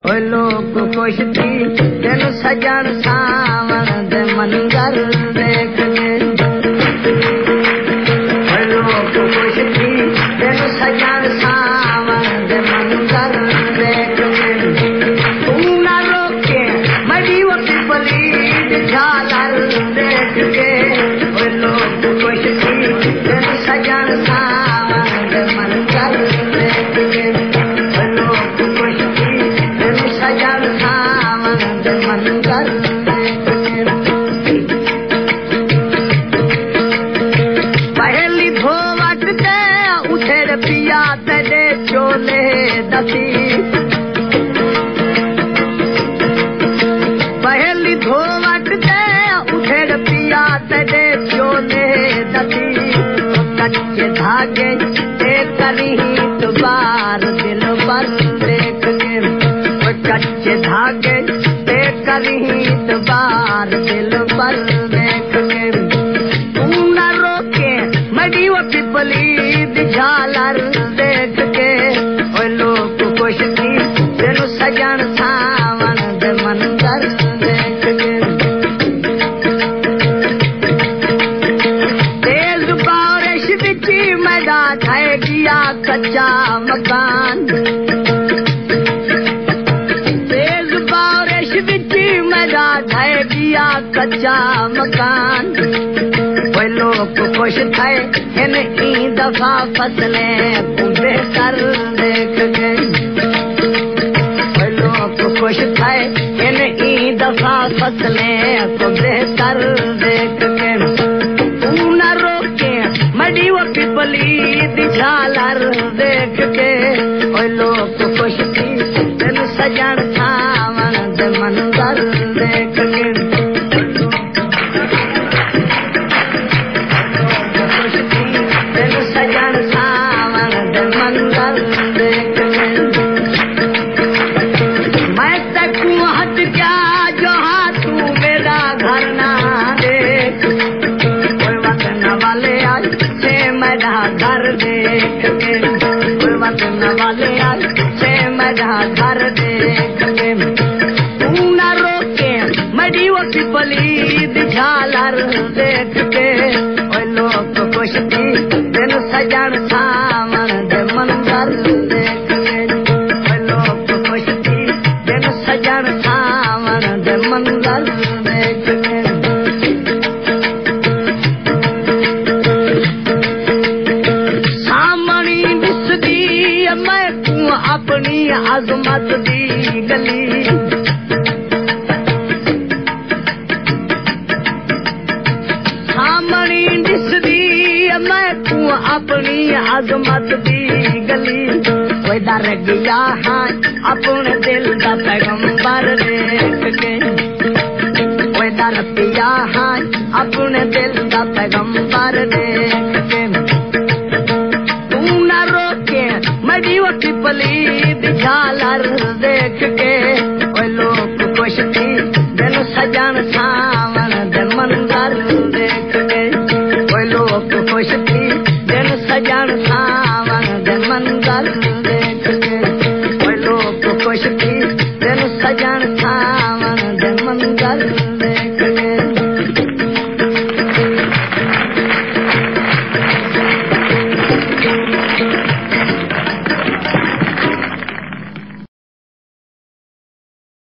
ओए लोग खुश थी तेन सजन सावन दे मंजर देख के। ओए लोग खुश थी तेन सजन सावन दे मंजर देख के। तू ना रोके मरी वो पिपली झालर देख के। ओए लोग खुश थी तेन सजन सावन दे मंजर देख के। ओए लोग खुश थी तेन सजन सावन दे मंजर देख के। पहली धोवट दे उठे पिया तेरे चोले दसी। पहली धोवट दे उठे पिया तेरे चोले दसी। कच्चे धागे ते करी दुबार दिल पर देख के। कच्चे धागे ते करी दुबार दिल पर देख के। तू न रोके मरी वो पिपली झालर देख के। ओए लोग खुश थी तेनु सजन सावन दे मंजर देख के। तेज बारिश बिची मैदा ढह गया कच्चा मकान। तेज बारिश बिची मैदा ढह गया कच्चा मकान। ओए लोग खुश थे इन ई दफा फसलें पूरे कर देख के। ओए लोग खुश थे इन ई दफा फसलें पूरे कर देख के। तू न रोके मरी वो पिपली झालर देख के। ओए लोग खुश थी तेन सजन सावन दे मंजर देख के। खुश थी तेन सजन सावन दे मंजर देख के। मैं तकू हट क्या जो तू मेरा घर ना देख। कोई वतन वाले आज से मेरा घर देख के। कोई वतन वाले आज से मेरा घर देख के। तू न रोके मरी वो पिपली झालर देख के। ओए लोग खुश थी तेन सजन सावन दे मंजर देख के। ओए लोग खुश थी तेन सजन सावन दे मंजर देख के। सामनी दिसदी मैं तू अपनी अजमत दी गली। सामनी दिसदी मैं तू अपनी अजमत दी गली। कोई डर गया हाँ अपने दिल का पैगंबर देख के। कोई डर पिया हाँ अपने दिल का पैगंबर देख के। तू न रोके मरी वो पिपली झालर देख के। ओए लोग खुश थी तेन सजन सावन दे मंजर देख के। ओए लोग खुश थी तेन सजन सावन दे मंजर देख के। ओए लोग खुश थी तेन सजन सावन